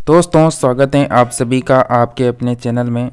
दोस्तों स्वागत है आप सभी का आपके अपने चैनल में।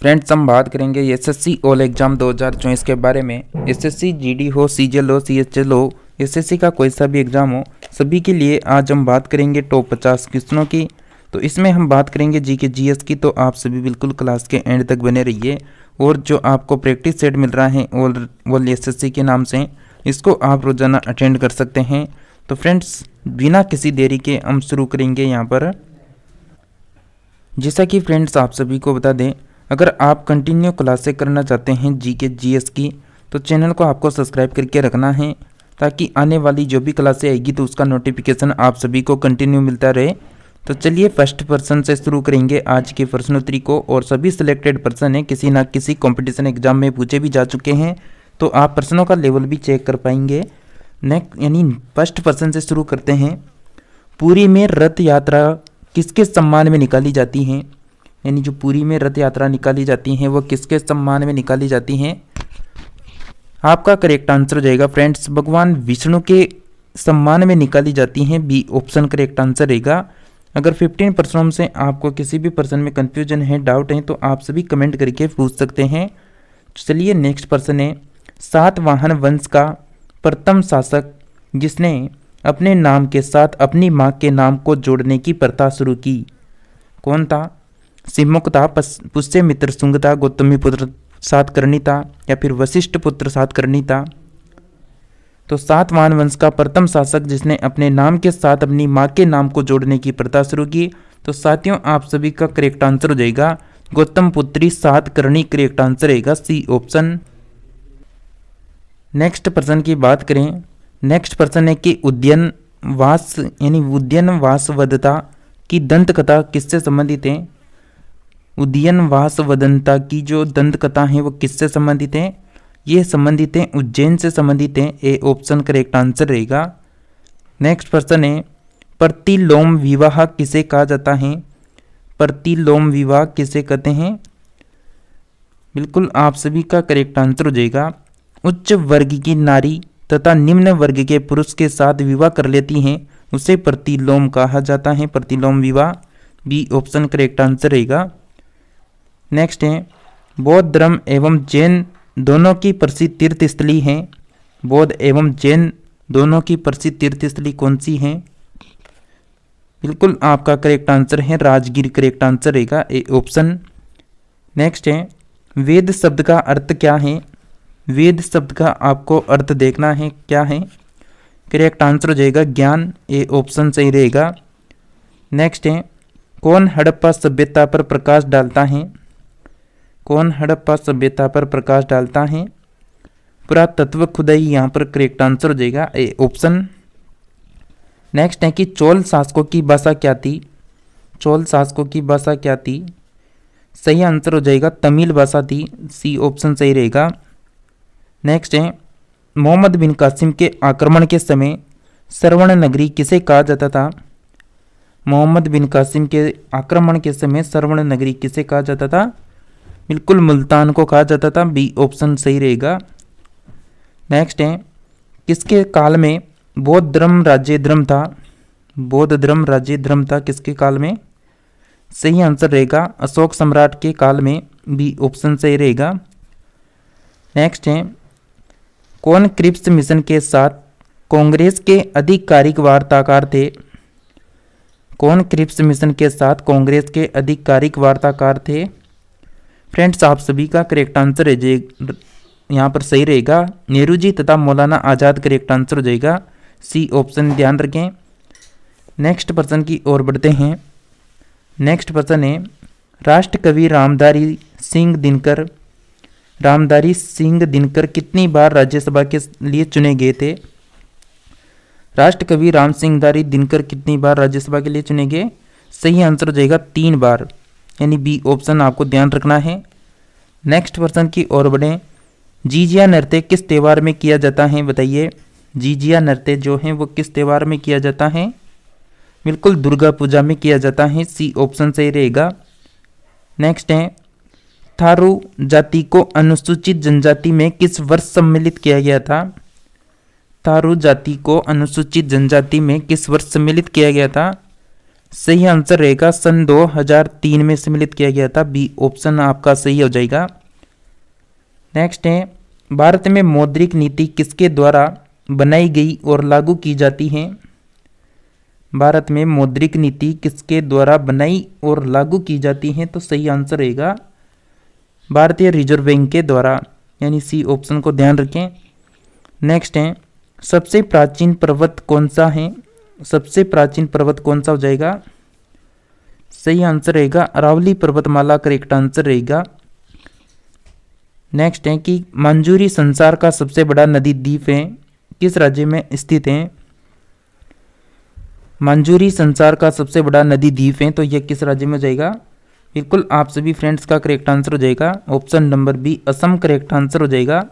फ्रेंड्स, हम बात करेंगे एसएससी ऑल एग्ज़ाम 2024 के बारे में। एसएससी जीडी हो, सीजीएल हो, सीएचएल हो, एसएससी का कोई सा भी एग्ज़ाम हो, सभी के लिए आज हम बात करेंगे टॉप 50 क्वेश्चनों की। तो इसमें हम बात करेंगे जीके जीएस की, तो आप सभी बिल्कुल क्लास के एंड तक बने रहिए। और जो आपको प्रैक्टिस सेट मिल रहा है ऑल एसएससी के नाम से, इसको आप रोज़ाना अटेंड कर सकते हैं। तो फ्रेंड्स, बिना किसी देरी के हम शुरू करेंगे यहाँ पर। जैसा कि फ्रेंड्स आप सभी को बता दें, अगर आप कंटिन्यू क्लासें करना चाहते हैं जीके जीएस की, तो चैनल को आपको सब्सक्राइब करके रखना है, ताकि आने वाली जो भी क्लासें आएगी तो उसका नोटिफिकेशन आप सभी को कंटिन्यू मिलता रहे। तो चलिए फर्स्ट पर्सन से शुरू करेंगे आज के प्रश्नोत्तरी को। और सभी सिलेक्टेड पर्सन है, किसी ना किसी कंपटीशन एग्जाम में पूछे भी जा चुके हैं, तो आप प्रश्नों का लेवल भी चेक कर पाएंगे। नेक्स्ट यानी फर्स्ट पर्सन से शुरू करते हैं। पुरी में रथ यात्रा किसके सम्मान में निकाली जाती हैं? यानी जो पुरी में रथ यात्रा निकाली जाती हैं वो किसके सम्मान में निकाली जाती हैं? आपका करेक्ट आंसर हो जाएगा फ्रेंड्स, भगवान विष्णु के सम्मान में निकाली जाती हैं। बी ऑप्शन करेक्ट आंसर रहेगा। अगर 15 प्रश्नों से आपको किसी भी पर्सन में कंफ्यूजन है, डाउट है, तो आप सभी कमेंट करके पूछ सकते हैं। चलिए नेक्स्ट पर्सन है। सातवाहन वंश का प्रथम शासक जिसने अपने नाम के साथ अपनी मां के नाम को जोड़ने की प्रथा शुरू की, कौन था? सिमुक था, पुष्यमित्र शुंग था, गौतमी पुत्र सातकर्णी था, या फिर वशिष्ठ पुत्र सातकर्णी था? तो सातवाहन वंश का प्रथम शासक जिसने अपने नाम के साथ अपनी मां के नाम को जोड़ने की प्रथा शुरू की, तो साथियों आप सभी का करेक्ट आंसर हो जाएगा गौतम पुत्री सातकर्णी। करेक्ट आंसर रहेगा सी ऑप्शन। नेक्स्ट पर्सन की बात करें। नेक्स्ट पर्सन है कि उद्यनवास यानी उद्यनवासवदता की दंत कथा किससे संबंधित है? उद्यनवासवदंता की जो दंत कथा है वो किससे संबंधित है? ये संबंधित है उज्जैन से संबंधित है। ए ऑप्शन करेक्ट आंसर रहेगा। नेक्स्ट पर्सन है। प्रतिलोम विवाह किसे कहा जाता है? प्रतिलोम विवाह किसे कहते हैं? बिल्कुल आप सभी का करेक्ट आंसर हो जाएगा। उच्च वर्ग की नारी तथा निम्न वर्ग के पुरुष के साथ विवाह कर लेती हैं, उसे प्रतिलोम कहा जाता है। प्रतिलोम विवाह। बी ऑप्शन करेक्ट आंसर रहेगा। नेक्स्ट है। बौद्ध धर्म एवं जैन दोनों की प्रसिद्ध तीर्थस्थली हैं। बौद्ध एवं जैन दोनों की प्रसिद्ध तीर्थस्थली कौन सी हैं? बिल्कुल आपका करेक्ट आंसर है राजगीर। करेक्ट आंसर रहेगा ए ऑप्शन। नेक्स्ट है। वेद शब्द का अर्थ क्या है? वेद शब्द का आपको अर्थ देखना है क्या है? करेक्ट आंसर हो जाएगा ज्ञान। ए ऑप्शन सही रहेगा। नेक्स्ट है। कौन हड़प्पा सभ्यता पर प्रकाश डालता है? कौन हड़प्पा सभ्यता पर प्रकाश डालता है? पुरातत्व खुदाई यहाँ पर करेक्ट आंसर हो जाएगा ए ऑप्शन। नेक्स्ट है कि चोल शासकों की भाषा क्या थी? चोल शासकों की भाषा क्या थी? सही आंसर हो जाएगा तमिल भाषा थी। सी ऑप्शन सही रहेगा। नेक्स्ट है। मोहम्मद बिन कासिम के आक्रमण के समय श्रवण नगरी किसे कहा जाता था? मोहम्मद बिन कासिम के आक्रमण के समय श्रवण नगरी किसे कहा जाता था? बिल्कुल मुल्तान को कहा जाता था। बी ऑप्शन सही रहेगा। नेक्स्ट है। किसके काल में बौद्ध धर्म राज्य धर्म था? बौद्ध धर्म राज्य धर्म था किसके काल में? सही आंसर रहेगा अशोक सम्राट के काल में। बी ऑप्शन सही रहेगा। नेक्स्ट है। कौन क्रिप्स मिशन के साथ कांग्रेस के आधिकारिक वार्ताकार थे? कौन क्रिप्स मिशन के साथ कांग्रेस के आधिकारिक वार्ताकार थे? फ्रेंड्स आप सभी का करेक्ट आंसर है यहाँ पर सही रहेगा नेहरू जी तथा मौलाना आज़ाद। करेक्ट आंसर हो जाएगा सी ऑप्शन। ध्यान रखें। नेक्स्ट पर्सन की ओर बढ़ते हैं। नेक्स्ट पर्सन है। राष्ट्रकवि रामधारी सिंह दिनकर कितनी बार राज्यसभा के लिए चुने गए थे? राष्ट्रकवि रामसिंहधारी दिनकर कितनी बार राज्यसभा के लिए चुने गए? सही आंसर हो जाएगा 3 बार, यानी बी ऑप्शन आपको ध्यान रखना है। नेक्स्ट पर्सन की ओर बढ़ें। जीजिया नृत्य किस त्यौहार में किया जाता है? बताइए। जीजिया नृत्य जो है वो किस त्यौहार में किया जाता है? बिल्कुल दुर्गा पूजा में किया जाता है। सी ऑप्शन सही रहेगा। नेक्स्ट है। थारू जाति को अनुसूचित जनजाति में किस वर्ष सम्मिलित किया गया था? थारू जाति को अनुसूचित जनजाति में किस वर्ष सम्मिलित किया गया था? सही आंसर रहेगा सन 2003 में सम्मिलित किया गया था। बी ऑप्शन आपका सही हो जाएगा। नेक्स्ट है, भारत में मौद्रिक नीति किसके द्वारा बनाई गई और लागू की जाती है? भारत में मौद्रिक नीति किसके द्वारा बनाई और लागू की जाती है? तो सही आंसर रहेगा भारतीय रिजर्व बैंक के द्वारा, यानी सी ऑप्शन को ध्यान रखें। नेक्स्ट है, सबसे प्राचीन पर्वत कौन सा है? सबसे प्राचीन पर्वत कौन सा हो जाएगा? सही आंसर रहेगा अरावली पर्वतमाला, करेक्ट आंसर रहेगा। नेक्स्ट है कि मांजुरी संसार का सबसे बड़ा नदी द्वीप है, किस राज्य में स्थित है? मांजुरी संसार का सबसे बड़ा नदी द्वीप है, तो यह किस राज्य में हो जाएगा? बिल्कुल आप सभी फ्रेंड्स का करेक्ट आंसर हो जाएगा option number B, Assam, correct answer हो जाएगा।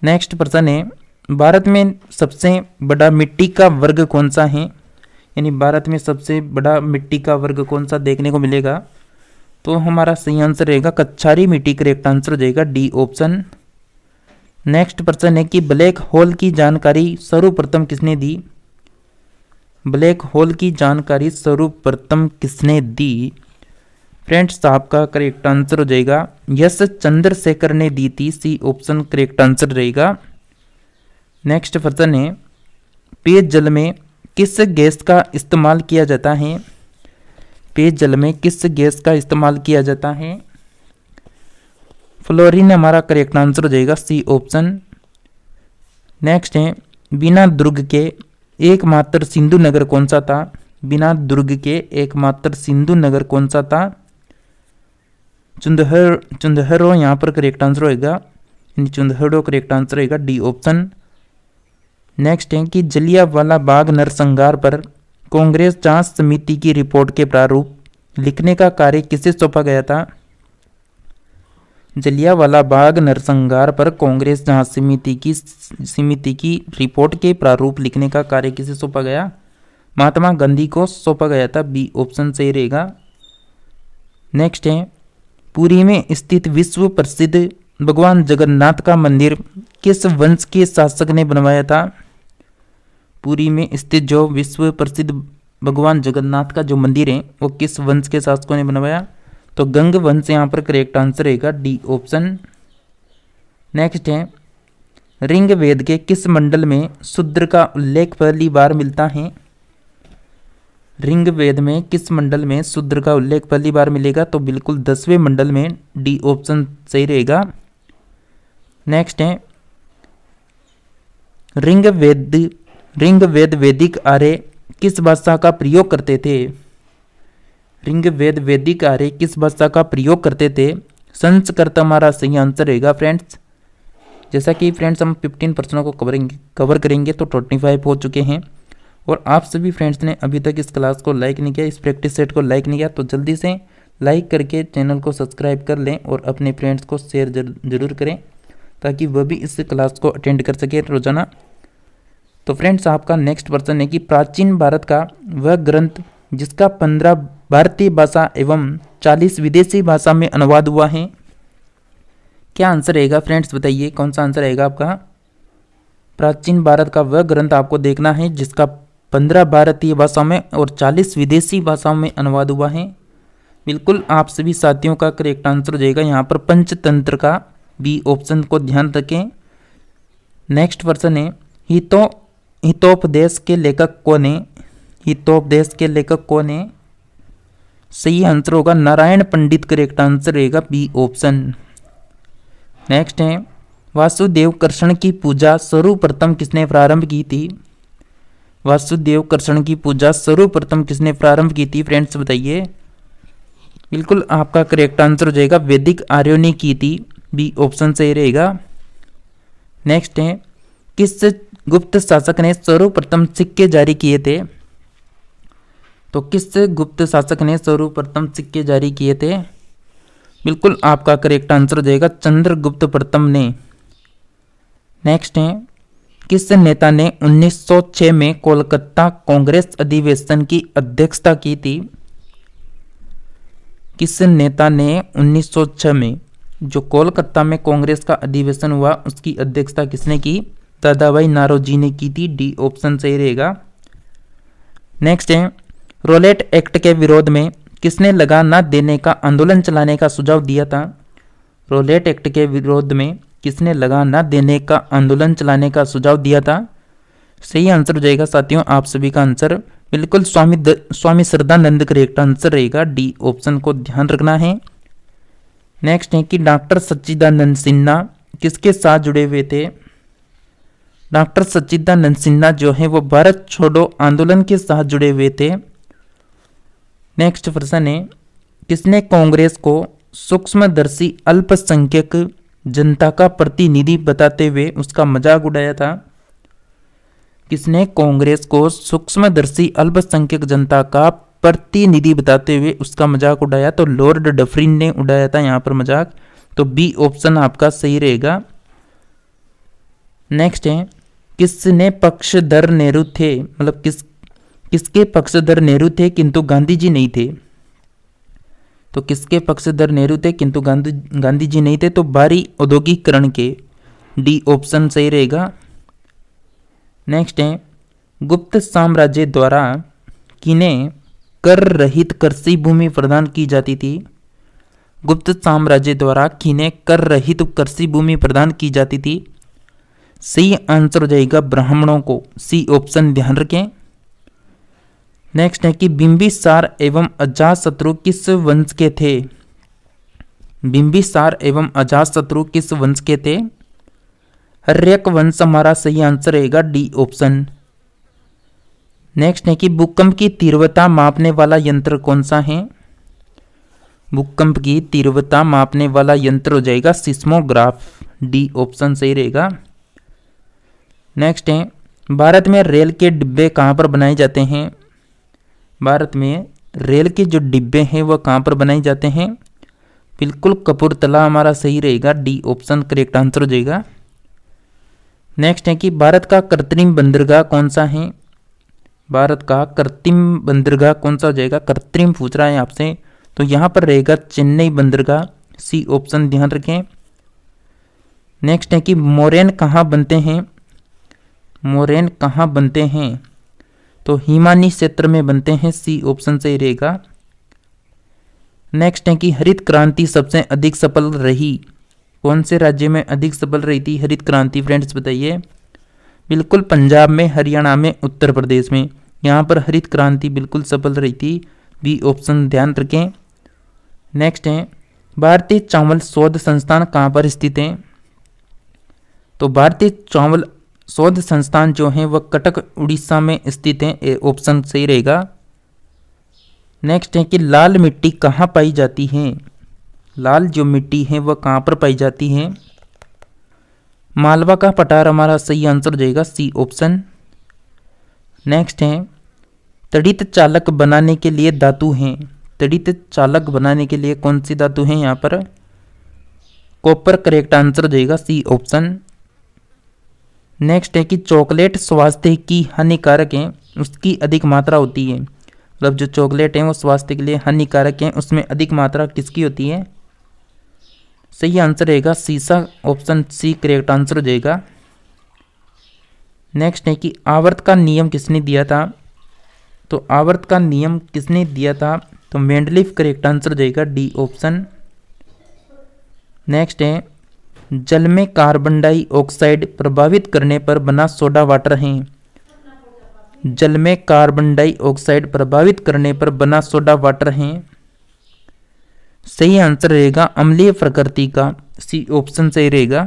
नेक्स्ट प्रश्न है, भारत में सबसे बड़ा मिट्टी का वर्ग कौन सा है? यानी भारत में सबसे बड़ा मिट्टी का वर्ग कौन सा देखने को मिलेगा? तो हमारा सही आंसर रहेगा कच्छारी मिट्टी, करेक्ट आंसर हो जाएगा डी ऑप्शन। नेक्स्ट प्रश्न है कि ब्लैक होल की जानकारी सर्वप्रथम किसने दी? ब्लैक होल की जानकारी सर्वप्रथम किसने दी? फ्रेंड्स आपका करेक्ट आंसर हो जाएगा यस चंद्रशेखर ने दी थी, सी ऑप्शन करेक्ट आंसर रहेगा। नेक्स्ट प्रश्न है, पेयजल में किस गैस का इस्तेमाल किया जाता है? पेयजल में किस गैस का इस्तेमाल किया जाता है? फ्लोरीन हमारा करेक्ट आंसर हो जाएगा, सी ऑप्शन। नेक्स्ट है, बिना दुर्ग के एकमात्र सिंधु नगर कौन सा था? बिना दुर्ग के एकमात्र सिंधु नगर कौन सा था? चुंदहरो यहाँ पर करेक्ट आंसर होएगा, चुंदहरो करेक्ट आंसर रहेगा डी ऑप्शन। नेक्स्ट है कि जलियांवाला बाग नरसंहार पर कांग्रेस जांच समिति की रिपोर्ट के प्रारूप लिखने का कार्य किसे सौंपा गया था? जलियांवाला बाग नरसंहार पर कांग्रेस जांच समिति की रिपोर्ट के प्रारूप लिखने का कार्य किसे सौंपा गया? महात्मा गांधी को सौंपा गया था, बी ऑप्शन सही रहेगा। नेक्स्ट है, पुरी में स्थित विश्व प्रसिद्ध भगवान जगन्नाथ का मंदिर किस वंश के शासक ने बनवाया था? पुरी में स्थित जो विश्व प्रसिद्ध भगवान जगन्नाथ का जो मंदिर है वो किस वंश के शासकों ने बनवाया? तो गंग वंश यहाँ पर करेक्ट आंसर रहेगा डी ऑप्शन। नेक्स्ट है, ऋग वेद के किस मंडल में शूद्र का उल्लेख पहली बार मिलता है? ऋग वेद में किस मंडल में शूद्र का उल्लेख पहली बार मिलेगा? तो बिल्कुल 10वें मंडल में, डी ऑप्शन सही रहेगा। नेक्स्ट है, ऋग्वेद वैदिक आर्य किस भाषा का प्रयोग करते थे? ऋग्वेद वैदिक आर्य किस भाषा का प्रयोग करते थे? संस्कृत हमारा सही आंसर रहेगा फ्रेंड्स। जैसा कि फ्रेंड्स हम 15 प्रश्नों को कवर करेंगे तो 25 हो चुके हैं, और आप सभी फ्रेंड्स ने अभी तक इस क्लास को लाइक नहीं किया, इस प्रैक्टिस सेट को लाइक नहीं किया, तो जल्दी से लाइक करके चैनल को सब्सक्राइब कर लें और अपने फ्रेंड्स को शेयर जरूर करें ताकि वह भी इस क्लास को अटेंड कर सके रोजाना। तो फ्रेंड्स आपका नेक्स्ट प्रश्न है कि प्राचीन भारत का वह ग्रंथ जिसका 15 भारतीय भाषा एवं 40 विदेशी भाषा में अनुवाद हुआ है, क्या आंसर रहेगा फ्रेंड्स? बताइए कौन सा आंसर रहेगा आपका? प्राचीन भारत का वह ग्रंथ आपको देखना है जिसका 15 भारतीय भाषाओं में और 40 विदेशी भाषाओं में अनुवाद हुआ है। बिल्कुल आप सभी साथियों का करेक्ट आंसर हो जाएगा यहाँ पर पंचतंत्र का, बी ऑप्शन को ध्यान रखें। नेक्स्ट प्रश्न है, हितोपदेश के लेखक कौन है? हितोपदेश के लेखक कौन है? सही आंसर होगा नारायण पंडित, करेक्ट आंसर रहेगा बी ऑप्शन। नेक्स्ट है, वासुदेव कृष्ण की पूजा सर्वप्रथम किसने प्रारंभ की थी? वासुदेव कृष्ण की पूजा सर्वप्रथम किसने प्रारंभ की थी फ्रेंड्स बताइए? बिल्कुल आपका करेक्ट आंसर हो जाएगा वैदिक आर्यों ने की थी, बी ऑप्शन सही रहेगा। नेक्स्ट है, किस गुप्त शासक ने सर्वप्रथम सिक्के जारी किए थे? तो किस गुप्त शासक ने सर्वप्रथम सिक्के जारी किए थे? बिल्कुल आपका करेक्ट आंसर हो जाएगा चंद्रगुप्त प्रथम ने। नेक्स्ट है, किस नेता ने 1906 में कोलकाता कांग्रेस अधिवेशन की अध्यक्षता की थी? किस नेता ने 1906 में जो कोलकाता में कांग्रेस का अधिवेशन हुआ उसकी अध्यक्षता किसने की? दादाभाई नारोजी ने की थी, डी ऑप्शन सही रहेगा। नेक्स्ट है, रोलेट एक्ट के विरोध में किसने लगा न देने का आंदोलन चलाने का सुझाव दिया था? रोलेट एक्ट के विरोध में किसने लगा न देने का आंदोलन चलाने का सुझाव दिया था? सही आंसर हो जाएगा साथियों आप सभी का आंसर बिल्कुल स्वामी श्रद्धानंद करेक्ट आंसर रहेगा। डी ऑप्शन को ध्यान रखना है। नेक्स्ट है कि डॉक्टर सच्चिदानंद सिन्हा किसके साथ जुड़े हुए थे? डॉक्टर सच्चिदानंद सिन्हा जो है वो भारत छोड़ो आंदोलन के साथ जुड़े हुए थे। नेक्स्ट प्रश्न है किसने कांग्रेस को सूक्ष्मदर्शी अल्पसंख्यक जनता का प्रतिनिधि बताते हुए उसका मजाक उड़ाया था? किसने कांग्रेस को सूक्ष्मदर्शी अल्पसंख्यक जनता का प्रतिनिधि बताते हुए उसका मजाक उड़ाया? तो लॉर्ड डफरिन ने उड़ाया था यहाँ पर मजाक। तो बी ऑप्शन आपका सही रहेगा। नेक्स्ट है किसने पक्षधर नेहरू थे, मतलब किसके पक्षधर नेहरू थे किंतु गांधी जी नहीं थे? तो किसके पक्षधर नेहरू थे किंतु गांधी जी नहीं थे? तो भारी औद्योगिकरण के। डी ऑप्शन सही रहेगा। नेक्स्ट है गुप्त साम्राज्य द्वारा किन्हें कर रहित कृषि भूमि प्रदान की जाती थी? गुप्त साम्राज्य द्वारा किन्हें कर रहित कृषि भूमि प्रदान की जाती थी? सही आंसर हो जाएगा ब्राह्मणों को। सी ऑप्शन ध्यान रखें। नेक्स्ट है कि बिंबिसार एवं अजातशत्रु किस वंश के थे? बिंबिसार एवं अजातशत्रु किस वंश के थे? हर्यक वंश हमारा सही आंसर रहेगा। D option. नेक्स्ट है कि भूकंप की तीव्रता मापने वाला यंत्र कौन सा है? भूकंप की तीव्रता मापने वाला यंत्र हो जाएगा सिस्मोग्राफ। डी ऑप्शन सही रहेगा। नेक्स्ट है भारत में रेल के डिब्बे कहाँ पर बनाए जाते हैं? भारत में रेल के जो डिब्बे हैं वह कहाँ पर बनाए जाते हैं? बिल्कुल कपूरथला हमारा सही रहेगा। डी ऑप्शन करेक्ट आंसर हो जाएगा। नेक्स्ट है कि भारत का कृत्रिम बंदरगाह कौन सा है? भारत का कृत्रिम बंदरगाह कौन सा हो जाएगा? कृत्रिम पूछ रहा है आपसे, तो यहाँ पर रहेगा चेन्नई बंदरगाह। सी ऑप्शन ध्यान रखें। नेक्स्ट है कि मोरैन कहाँ बनते हैं? मोरैन कहाँ बनते हैं? तो हिमानी क्षेत्र में बनते हैं। सी ऑप्शन सही रहेगा। नेक्स्ट है कि हरित क्रांति सबसे अधिक सफल रही, कौन से राज्य में अधिक सफल रही थी हरित क्रांति? फ्रेंड्स बताइए। बिल्कुल पंजाब में, हरियाणा में, उत्तर प्रदेश में, यहाँ पर हरित क्रांति बिल्कुल सफल रही थी। बी ऑप्शन ध्यान रखें। नेक्स्ट है भारतीय चावल शोध संस्थान कहाँ पर स्थित है? तो भारतीय चावल शोध संस्थान जो है वह कटक उड़ीसा में स्थित है। ए ऑप्शन सही रहेगा। नेक्स्ट है कि लाल मिट्टी कहाँ पाई जाती है? लाल जो मिट्टी है वह कहाँ पर पाई जाती है? मालवा का पठार हमारा सही आंसर हो जाएगा। C option. नेक्स्ट है तड़ित चालक बनाने के लिए धातु हैं। तड़ित चालक बनाने के लिए कौन सी धातु है यहाँ पर? कॉपर करेक्ट आंसर हो जाएगा। C option. नेक्स्ट है कि चॉकलेट स्वास्थ्य की हानिकारक है, उसकी अधिक मात्रा होती है, मतलब जो चॉकलेट है वो स्वास्थ्य के लिए हानिकारक है, उसमें अधिक मात्रा किसकी होती है? सही आंसर रहेगा सीसा। ऑप्शन सी करेक्ट आंसर हो जाएगा। नेक्स्ट है कि आवर्त का नियम किसने दिया था? तो आवर्त का नियम किसने दिया था? तो मेंडलीफ करेक्ट आंसर हो जाएगा। D option. नेक्स्ट है जल में कार्बन डाइऑक्साइड प्रभावित करने पर बना सोडा वाटर है। जल में कार्बन डाइऑक्साइड प्रभावित करने पर बना सोडा वाटर है। सही आंसर रहेगा अम्लीय प्रकृति का। सी ऑप्शन सही रहेगा।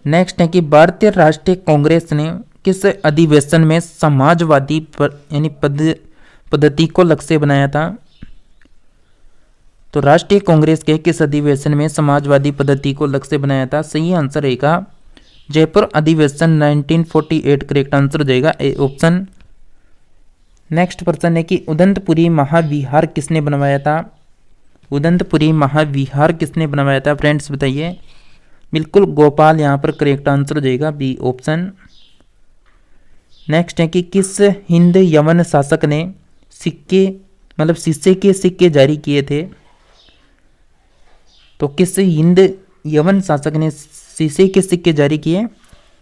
नेक्स्ट है कि भारतीय राष्ट्रीय कांग्रेस ने किस अधिवेशन में समाजवादी यानी पद्धति को लक्ष्य बनाया था? तो राष्ट्रीय कांग्रेस के किस अधिवेशन में समाजवादी पद्धति को लक्ष्य बनाया था? सही आंसर रहेगा जयपुर अधिवेशन 1948 करेक्ट आंसर हो जाएगा। A option. नेक्स्ट प्रश्न है कि उदंतपुरी महाविहार किसने बनवाया था? उदंतपुरी महाविहार किसने बनवाया था? फ्रेंड्स बताइए। बिल्कुल गोपाल यहाँ पर करेक्ट आंसर हो जाएगा। B option. नेक्स्ट है कि किस हिंद यवन शासक ने सिक्के मतलब शीशे के सिक्के जारी किए थे? तो किस हिंद यवन शासक ने शीशे के सिक्के जारी किए?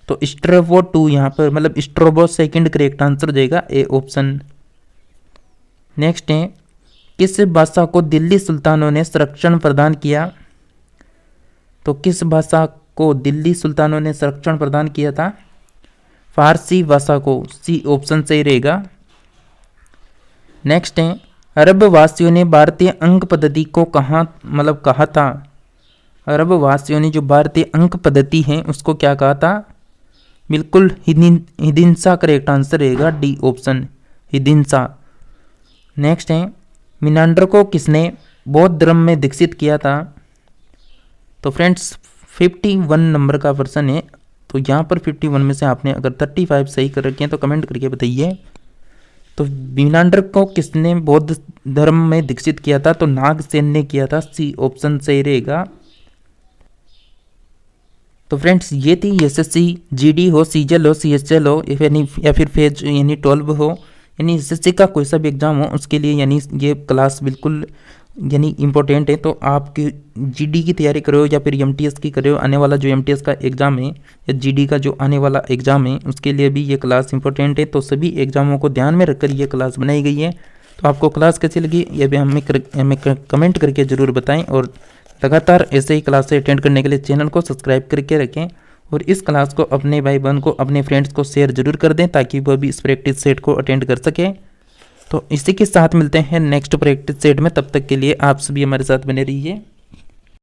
तो स्ट्रैबो 2 यहाँ पर मतलब स्ट्रैबो सेकंड करेक्ट आंसर हो जाएगा। A option. नेक्स्ट है, किस भाषा को दिल्ली सुल्तानों ने संरक्षण प्रदान किया? तो किस भाषा को दिल्ली सुल्तानों ने संरक्षण प्रदान किया था? फारसी भाषा को। सी ऑप्शन सही रहेगा। नेक्स्ट है, अरब वासियों ने भारतीय अंक पद्धति को कहा था? अरब वासियों ने जो भारतीय अंक पद्धति है उसको क्या कहा था? बिल्कुल हिदिंसा करेक्ट आंसर रहेगा, डी ऑप्शन हिदिंसा। नेक्स्ट है, मिनांडर को किसने बौद्ध धर्म में दीक्षित किया था? तो फ्रेंड्स 51 नंबर का प्रश्न है। तो यहाँ पर 51 में से आपने अगर 35 सही कर रखे हैं तो कमेंट करके बताइए। तो मिनांडर को किसने बौद्ध धर्म में दीक्षित किया था? तो नागसेन ने किया था। सी ऑप्शन सही रहेगा। तो फ्रेंड्स ये थी एसएससी जीडी हो, सीजल हो, सीएचएल हो या फिर फेज यानी 12 हो, यानी एसएससी का कोई सा भी एग्जाम हो उसके लिए यानी ये क्लास बिल्कुल यानी इंपॉर्टेंट है। तो आपकी जीडी की तैयारी करो या फिर एमटीएस की करो, आने वाला जो एमटीएस का एग्ज़ाम है या जीडी का जो आने वाला एग्ज़ाम है उसके लिए भी ये क्लास इंपॉर्टेंट है। तो सभी एग्जामों को ध्यान में रखकर ये क्लास बनाई गई है। तो आपको क्लास कैसी लगी ये भी हमें कमेंट करके ज़रूर बताएं, और लगातार ऐसे ही क्लास से अटेंड करने के लिए चैनल को सब्सक्राइब करके रखें, और इस क्लास को अपने भाई बहन को, अपने फ्रेंड्स को शेयर जरूर कर दें ताकि वह भी इस प्रैक्टिस सेट को अटेंड कर सके। तो इसी के साथ मिलते हैं नेक्स्ट प्रैक्टिस सेट में। तब तक के लिए आप सभी हमारे साथ बने रहिए।